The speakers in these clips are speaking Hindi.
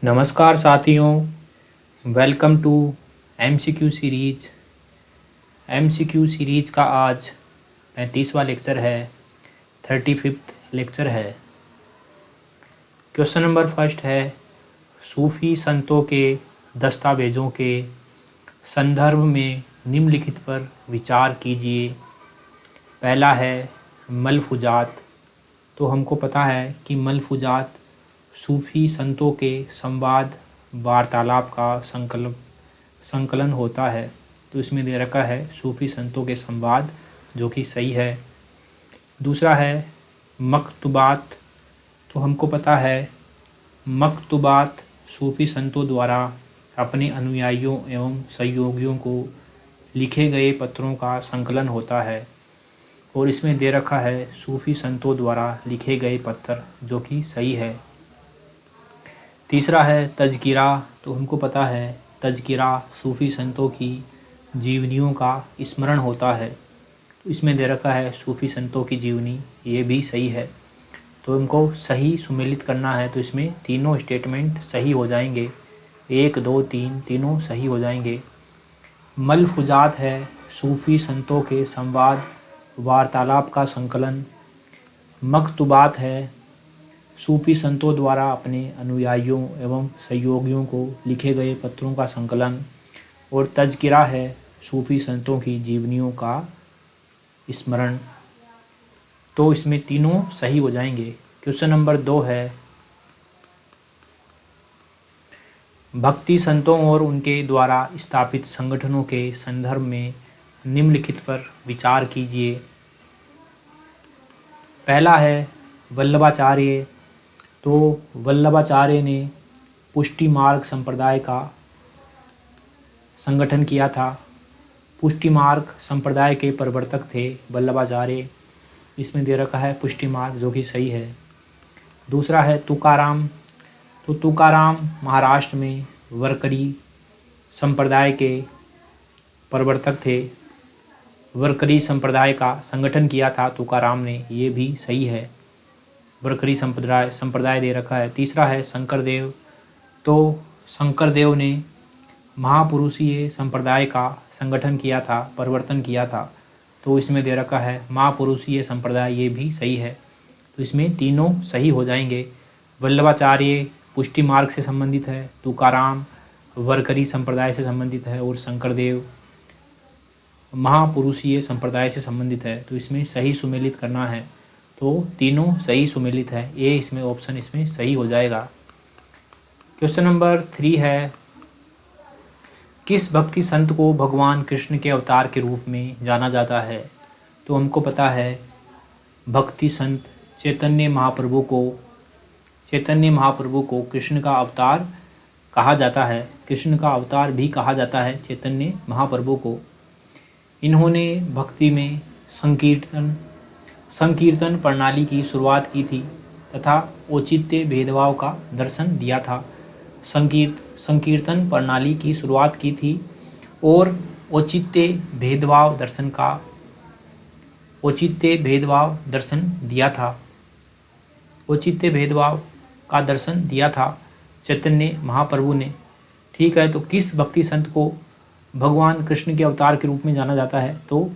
नमस्कार साथियों, welcome to MCQ series. MCQ series का आज 35वां लेक्चर है, 35th लेक्चर है। क्वेश्चन नंबर फर्स्ट है, सूफ़ी संतों के दस्तावेज़ों के संदर्भ में निम्नलिखित पर विचार कीजिए। पहला है मलफूजात। तो हमको पता है कि मलफूजात सूफ़ी संतों के संवाद वार्तालाप का संकलन होता है। तो इसमें दे रखा है सूफ़ी संतों के संवाद, जो कि सही है। दूसरा है मकतूबात। तो हमको पता है मकतूबात सूफ़ी संतों द्वारा अपने अनुयायियों एवं सहयोगियों को लिखे गए पत्रों का संकलन होता है। और इसमें दे रखा है सूफ़ी संतों द्वारा लिखे गए पत्र, जो कि सही है। तीसरा है तज़किरा। तो हमको पता है तज़किरा सूफ़ी संतों की जीवनियों का स्मरण होता है। तो इसमें दे रखा है सूफ़ी संतों की जीवनी, ये भी सही है। तो हमको सही सुमेलित करना है, तो इसमें तीनों स्टेटमेंट सही हो जाएंगे। 1, 2, 3 तीनों सही हो जाएंगे। मलफूजात है सूफ़ी संतों के संवाद वार्तालाप का संकलन। मकतूबात है सूफ़ी संतों द्वारा अपने अनुयायियों एवं सहयोगियों को लिखे गए पत्रों का संकलन। और तज़किरा है सूफ़ी संतों की जीवनियों का स्मरण। तो इसमें तीनों सही हो जाएंगे। क्वेश्चन नंबर 2 है, भक्ति संतों और उनके द्वारा स्थापित संगठनों के संदर्भ में निम्नलिखित पर विचार कीजिए। पहला है वल्लभाचार्य। तो वल्लभाचार्य ने पुष्टि मार्ग संप्रदाय का संगठन किया था। पुष्टि मार्ग संप्रदाय के प्रवर्तक थे वल्लभाचार्य। इसमें दे रखा है पुष्टि मार्ग, जो कि सही है। दूसरा है तुकाराम। तो तुकाराम महाराष्ट्र में वरकरी संप्रदाय के प्रवर्तक थे। वरकरी संप्रदाय का संगठन किया था तुकाराम ने, ये भी सही है। वरकरी संप्रदाय दे रखा है। तीसरा है शंकरदेव। तो शंकरदेव ने महापुरुषीय संप्रदाय का संगठन किया था, परिवर्तन किया था। तो इसमें दे रखा है महापुरुषीय संप्रदाय, ये भी सही है। तो इसमें तीनों सही हो जाएंगे। वल्लभाचार्य पुष्टि मार्ग से संबंधित है, तुकाराम वरकरी संप्रदाय से संबंधित है, और शंकरदेव महापुरुषीय संप्रदाय से संबंधित है। तो इसमें सही सुमेलित करना है। तो तीनों सही सुमेलित है, ये इसमें ऑप्शन इसमें सही हो जाएगा। क्वेश्चन नंबर 3 है, किस भक्ति संत को भगवान कृष्ण के अवतार के रूप में जाना जाता है? तो हमको पता है भक्ति संत चैतन्य महाप्रभु को कृष्ण का अवतार कहा जाता है। कृष्ण का अवतार भी कहा जाता है चैतन्य महाप्रभु को। इन्होंने भक्ति में संकीर्तन प्रणाली की शुरुआत की थी तथा औचित्य भेदभाव का दर्शन दिया था। संकीर्तन प्रणाली की शुरुआत की थी और औचित्य भेदभाव दर्शन दिया था। औचित्य भेदभाव का दर्शन दिया था चैतन्य महाप्रभु ने। ठीक है, तो किस भक्ति संत को भगवान कृष्ण के अवतार के रूप में जाना जाता है? तो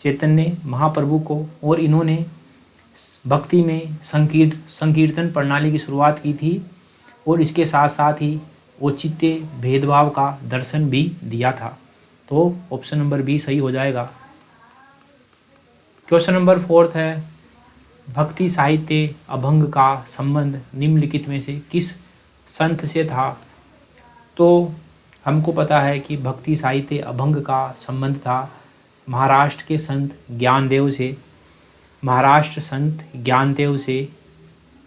चैतन्य महाप्रभु को। और इन्होंने भक्ति में संकीर्तन प्रणाली की शुरुआत की थी और इसके साथ साथ ही औचित्य भेदभाव का दर्शन भी दिया था। तो ऑप्शन नंबर बी सही हो जाएगा। क्वेश्चन नंबर 4 है, भक्ति साहित्य अभंग का संबंध निम्नलिखित में से किस संत से था? तो हमको पता है कि भक्ति साहित्य अभंग का संबंध था महाराष्ट्र के संत ज्ञानदेव से। महाराष्ट्र संत ज्ञानदेव से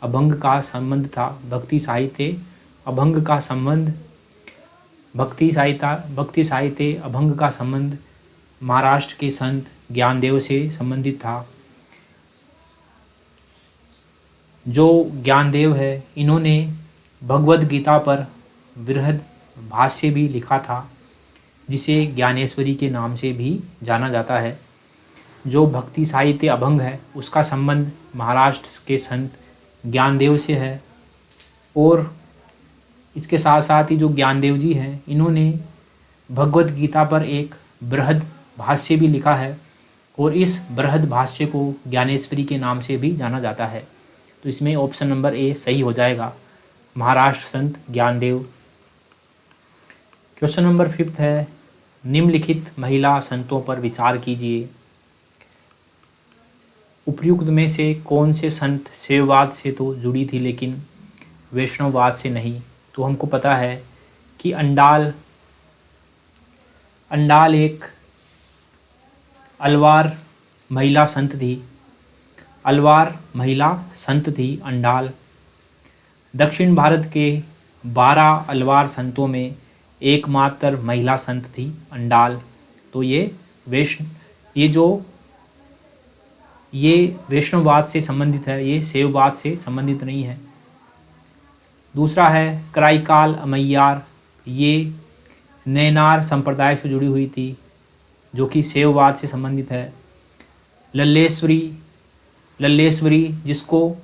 अभंग का संबंध था। भक्ति साहित्य अभंग का संबंध भक्ति साहित्य अभंग का संबंध महाराष्ट्र के संत ज्ञानदेव से संबंधित था। जो ज्ञानदेव है, इन्होंने भगवद गीता पर बृहद भाष्य भी लिखा था, जिसे ज्ञानेश्वरी के नाम से भी जाना जाता है। जो भक्ति साहित्य अभंग है, उसका संबंध महाराष्ट्र के संत ज्ञानदेव से है। और इसके साथ साथ ही जो ज्ञानदेव जी हैं, इन्होंने भगवत गीता पर एक बृहद भाष्य भी लिखा है और इस बृहद भाष्य को ज्ञानेश्वरी के नाम से भी जाना जाता है। तो इसमें ऑप्शन नंबर ए सही हो जाएगा, महाराष्ट्र संत ज्ञानदेव। क्वेश्चन नंबर 5 है, निम्नलिखित महिला संतों पर विचार कीजिए। उपयुक्त में से कौन से संत शैववाद से तो जुड़ी थी लेकिन वैष्णववाद से नहीं? तो हमको पता है कि अंडाल एक अलवार महिला संत थी। अलवार महिला संत थी अंडाल। दक्षिण भारत के 12 अलवार संतों में एकमात्र महिला संत थी अंडाल। तो ये वैष्णववाद से संबंधित है, ये शैववाद से संबंधित नहीं है। दूसरा है कराईकाल अमैयार, ये नैनार संप्रदाय से जुड़ी हुई थी जो कि शैववाद से संबंधित है। लल्लेश्वरी जिसको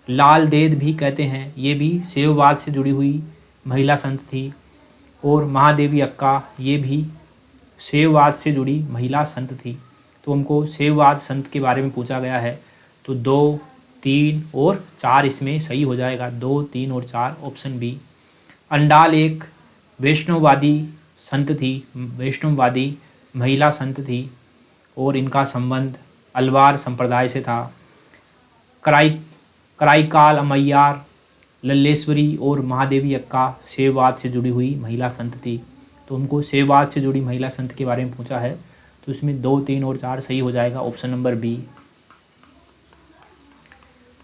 लाल देद भी कहते हैं, ये भी शैववाद से जुड़ी हुई महिला संत थी। और महादेवी अक्का, ये भी शैववाद से जुड़ी महिला संत थी। तो हमको शैववाद संत के बारे में पूछा गया है, तो 2, 3 और 4 इसमें सही हो जाएगा। 2, 3 और 4 ऑप्शन बी। अंडाल एक वैष्णववादी संत थी, वैष्णववादी महिला संत थी और इनका संबंध अलवार संप्रदाय से था। कराईकाल अमैयार, लल्लेश्वरी और महादेवी अक्का शैववाद से जुड़ी हुई महिला संत थी। तो हमको शैववाद से जुड़ी महिला संत के बारे में पूछा है, तो इसमें 2, 3 और 4 सही हो जाएगा, option number B.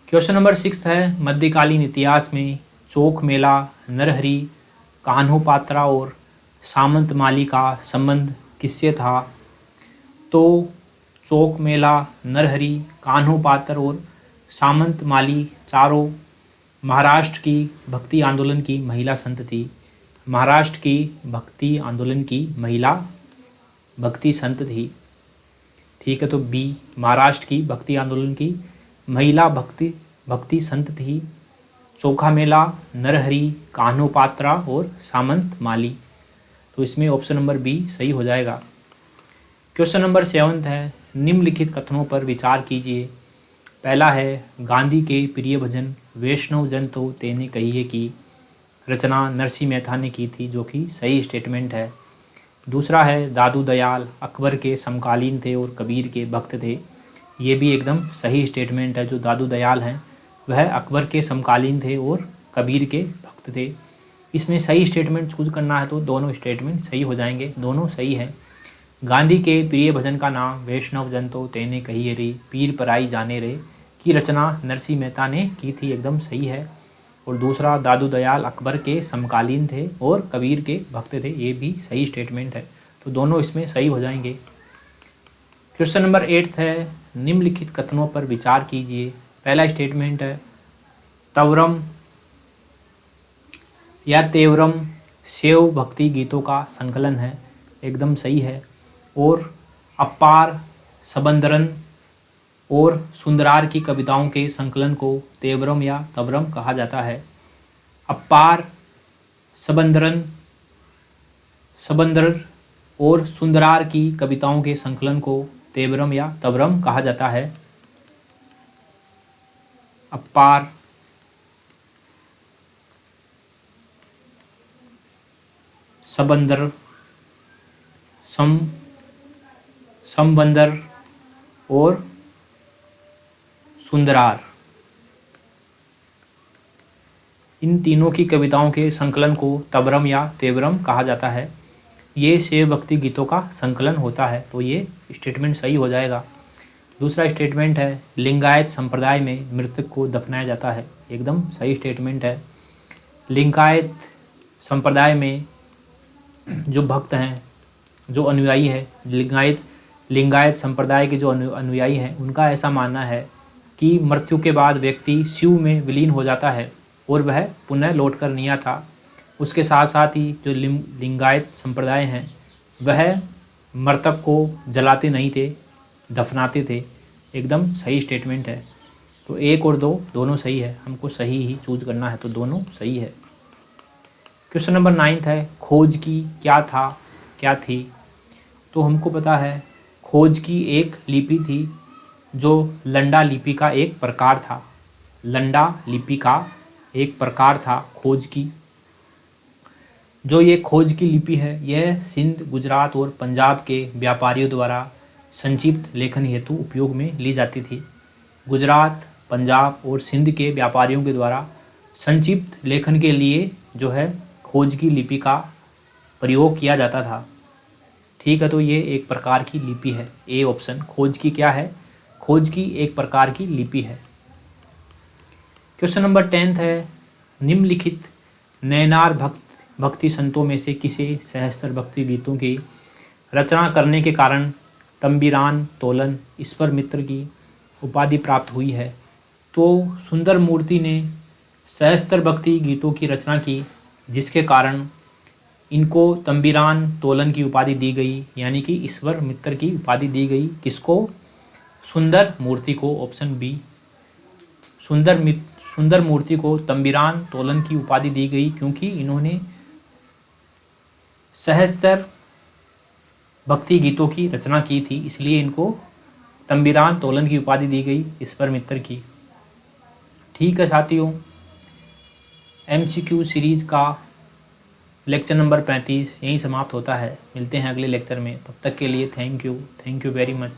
Question number 6 है, मध्यकालीन इतिहास में चौक मेला, नरहरि, कान्होपात्रा और सामंत माली का संबंध किससे था? तो चौक मेला, नरहरि, कान्होपात्र और सामंत माली चारों महाराष्ट्र की भक्ति आंदोलन की महिला संत थी। महाराष्ट्र की भक्ति आंदोलन की महिला भक्ति संत थी। ठीक है, तो बी, महाराष्ट्र की भक्ति आंदोलन की महिला भक्ति संत थी चोखा मेला, नरहरि, कान्होपात्रा और सामंत माली। तो इसमें ऑप्शन नंबर बी सही हो जाएगा। क्वेश्चन नंबर 7 है, निम्नलिखित कथनों पर विचार कीजिए। पहला है, गांधी के प्रिय भजन वैष्णव जन तो तेने कहिए की रचना नरसिंह मेहता ने की थी, जो कि सही स्टेटमेंट है। दूसरा है, दादू दयाल अकबर के समकालीन थे और कबीर के भक्त थे। ये भी एकदम सही स्टेटमेंट है। जो दादू दयाल हैं वह अकबर के समकालीन थे और कबीर के भक्त थे। इसमें सही स्टेटमेंट चूज करना है तो दोनों स्टेटमेंट सही हो जाएंगे, दोनों सही है। गांधी के प्रिय भजन का नाम वैष्णव जन तो तेने कहिए रे, पीर पराई जाने रे की रचना नरसिंह मेहता ने की थी, एकदम सही है। और दूसरा, दादू दयाल अकबर के समकालीन थे और कबीर के भक्त थे, ये भी सही स्टेटमेंट है। तो दोनों इसमें सही हो जाएंगे। क्वेश्चन नंबर 8 है, निम्नलिखित कथनों पर विचार कीजिए। पहला स्टेटमेंट है, तवरम या तेवरम शैव भक्ति गीतों का संकलन है, एकदम सही है। और अपार, सबंदरन और सुंदरार की कविताओं के संकलन को तेवरम या तवरम कहा जाता है। अपार, सबंदर और सुंदरार की कविताओं के संकलन को तेवरम या तवरम कहा जाता है। अपार, सबंदर, संबंदर और सुंदरार, इन तीनों की कविताओं के संकलन को तवरम या तेवरम कहा जाता है। ये शैव भक्ति गीतों का संकलन होता है, तो ये स्टेटमेंट सही हो जाएगा। दूसरा स्टेटमेंट है, लिंगायत संप्रदाय में मृतक को दफनाया जाता है, एकदम सही स्टेटमेंट है। लिंगायत संप्रदाय में जो भक्त हैं, जो अनुयायी है, लिंगायत संप्रदाय के जो अनुयायी हैं, उनका ऐसा मानना है कि मृत्यु के बाद व्यक्ति शिव में विलीन हो जाता है और वह पुनः लौट कर नहीं आता। उसके साथ साथ ही जो लिंगायत संप्रदाय हैं वह मृतक को जलाते नहीं थे, दफनाते थे, एकदम सही स्टेटमेंट है। तो 1 और 2 दोनों सही है, हमको सही ही चूज करना है, तो दोनों सही है। क्वेश्चन नंबर 9 है, खोज की क्या थी। तो हमको पता है खोज की एक लिपि थी जो लंडा लिपि का एक प्रकार था। लंडा लिपि का एक प्रकार था खोज की। जो ये खोज की लिपि है यह सिंध, गुजरात और पंजाब के व्यापारियों द्वारा संक्षिप्त लेखन हेतु उपयोग में ली जाती थी। गुजरात, पंजाब और सिंध के व्यापारियों के द्वारा संक्षिप्त लेखन के लिए जो है खोज की लिपि का प्रयोग किया जाता था। ठीक है, तो ये एक प्रकार की लिपि है। ए ऑप्शन खोज की क्या है, खोज की एक प्रकार की लिपि है। क्वेश्चन नंबर 10 है, निम्नलिखित नैनार भक्ति संतों में से किसे सहस्त्र भक्ति गीतों की रचना करने के कारण तंबीरान तोलन ईश्वर मित्र की उपाधि प्राप्त हुई है। तो सुंदर मूर्ति ने सहस्त्र भक्ति गीतों की रचना की जिसके कारण इनको तंबीरान तोलन की उपाधि दी गई, यानी कि ईश्वर मित्र की उपाधि दी गई। किसको? सुंदर मूर्ति को। ऑप्शन बी, सुंदर मूर्ति को तंबीरान तोलन की उपाधि दी गई क्योंकि इन्होंने सहस्त्र भक्ति गीतों की रचना की थी, इसलिए इनको तंबीरान तोलन की उपाधि दी गई ईश्वर मित्र की। ठीक है साथियों, MCQ सीरीज का लेक्चर नंबर 35 यहीं समाप्त होता है। मिलते हैं अगले लेक्चर में, तब तक के लिए थैंक यू वेरी मच।